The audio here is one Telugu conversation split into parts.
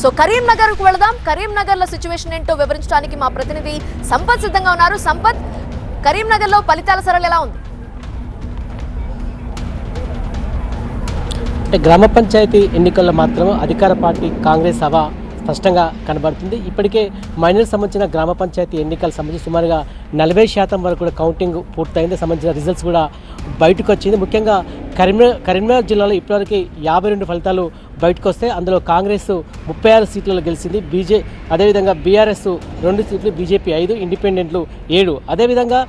సో కరీంనగర్ కు వెళదాం. కరీంనగర్ లో సిచువేషన్ ఏంటో వివరించడానికి మా ప్రతినిధి సంపత్ సిద్ధంగా ఉన్నారు. సంపత్, కరీంనగర్ లో ఫలితాల సరళి ఎలా ఉంది? గ్రామ పంచాయతీ ఎన్నికల్లో మాత్రం అధికార పార్టీ కాంగ్రెస్ హవా స్పష్టంగా కనబడుతుంది. ఇప్పటికే మైనర్ సంబంధించిన గ్రామ పంచాయతీ ఎన్నికలకు సంబంధించి సుమారుగా 40% వరకు కూడా కౌంటింగ్ పూర్తయింది. సంబంధించిన రిజల్ట్స్ కూడా బయటకు వచ్చింది. ముఖ్యంగా కరీంనగర్ జిల్లాలో ఇప్పటివరకు 52 ఫలితాలు బయటకు వస్తాయి. అందులో కాంగ్రెస్ 36 సీట్లలో గెలిచింది. అదేవిధంగా బీఆర్ఎస్ 2 సీట్లు, బీజేపీ 5, ఇండిపెండెంట్లు 7. అదేవిధంగా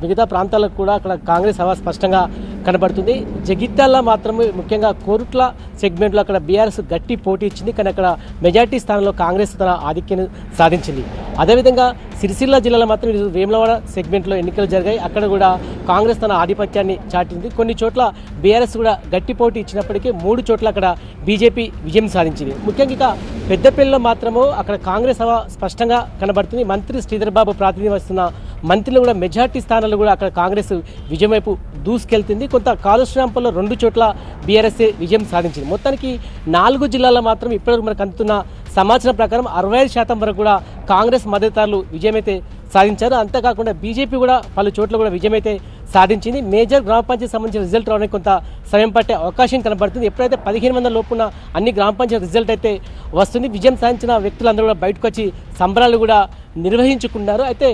మిగతా ప్రాంతాలకు కూడా అక్కడ కాంగ్రెస్ హవా స్పష్టంగా కనబడుతుంది. జగిత్యాల మాత్రమే ముఖ్యంగా కోరుట్ల సెగ్మెంట్లో అక్కడ బీఆర్ఎస్ గట్టి పోటీ ఇచ్చింది. కానీ అక్కడ మెజార్టీ స్థానంలో కాంగ్రెస్ తన ఆధిక్యాన్ని సాధించింది. అదేవిధంగా సిరిసిల్ల జిల్లాలో మాత్రం వేములవాడ సెగ్మెంట్లో ఎన్నికలు జరిగాయి. అక్కడ కూడా కాంగ్రెస్ తన ఆధిపత్యాన్ని చాటింది. కొన్ని చోట్ల బీఆర్ఎస్ కూడా గట్టి పోటీ ఇచ్చినప్పటికీ 3 చోట్ల అక్కడ బీజేపీ విజయం సాధించింది. ముఖ్యంగా ఇక పెద్దపల్లిలో మాత్రము అక్కడ కాంగ్రెస్ హవా స్పష్టంగా కనబడుతుంది. మంత్రి శ్రీధర్ బాబు ప్రాతినిధ్యం వస్తున్న మంత్రులు కూడా మెజార్టీ స్థానాలు కూడా అక్కడ కాంగ్రెస్ విజయం వైపు దూసుకెళ్తుంది. కొంత కాలుష్యాంపల్లో 2 చోట్ల బీఆర్ఎస్ విజయం సాధించింది. మొత్తానికి 4 జిల్లాల్లో మాత్రం ఇప్పటివరకు మనకు అందుతున్న సమాచారం ప్రకారం 65% వరకు కూడా కాంగ్రెస్ మద్దతుదారులు విజయమైతే సాధించారు. అంతేకాకుండా బీజేపీ కూడా పలు చోట్ల కూడా విజయమైతే సాధించింది. మేజర్ గ్రామ పంచాయతీ సంబంధించిన రిజల్ట్ రావడానికి కొంత సమయం పట్టే అవకాశం కనబడుతుంది. ఎప్పుడైతే 1500 లోపున్న అన్ని గ్రామ పంచాయతీ రిజల్ట్ అయితే వస్తుంది. విజయం సాధించిన వ్యక్తులందరూ కూడా బయటకు వచ్చి సంబరాలు కూడా నిర్వహించుకున్నారు. అయితే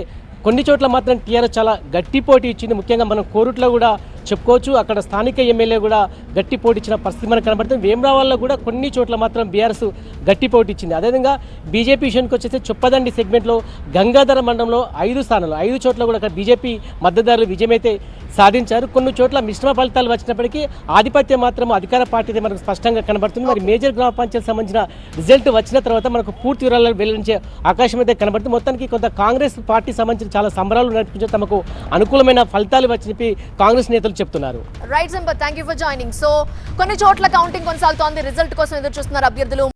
కొన్ని చోట్ల మాత్రం టీఆర్ఎస్ చాలా గట్టి పోటీ ఇచ్చింది. ముఖ్యంగా మనం కోరుట్లో కూడా చెప్పుకోవచ్చు. అక్కడ స్థానిక ఎమ్మెల్యే కూడా గట్టి పోటీ ఇచ్చిన పరిస్థితి మనకు కనబడుతుంది. వేమరావాడలో కూడా కొన్ని చోట్ల మాత్రం బీఆర్ఎస్ గట్టి పోటీ ఇచ్చింది. అదేవిధంగా బీజేపీ విషయానికి వచ్చేసి చొప్పదండి సెగ్మెంట్లో గంగాధర మండలంలో 5 స్థానాలు 5 చోట్ల కూడా అక్కడ బీజేపీ మద్దతుదారులు విజయమైతే సాధించారు. కొన్ని చోట్ల మిశ్రమ ఫలితాలు వచ్చినప్పటికీ ఆధిపత్యం మాత్రం అధికార పార్టీదే మనకు స్పష్టంగా కనబడుతుంది. మరి మేజర్ గ్రామ పంచాయతీ సంబంధించిన రిజల్ట్ వచ్చిన తర్వాత మనకు పూర్తి వివరాలు వెల్లడించే అవకాశం అయితే కనబడుతుంది. మొత్తానికి కొంత కాంగ్రెస్ పార్టీ సంబంధించిన చాలా సంబరాలు నడిపించే తమకు అనుకూలమైన ఫలితాలు వచ్చి కాంగ్రెస్ నేతలు చెప్తున్నారు. Right Sampath, thank you for joining. So కొన్ని చోట్ల కౌంటింగ్ కొనసాగుతోంది. రిజల్ట్ కోసం ఎదురు చూస్తున్నారు అభ్యర్థులు.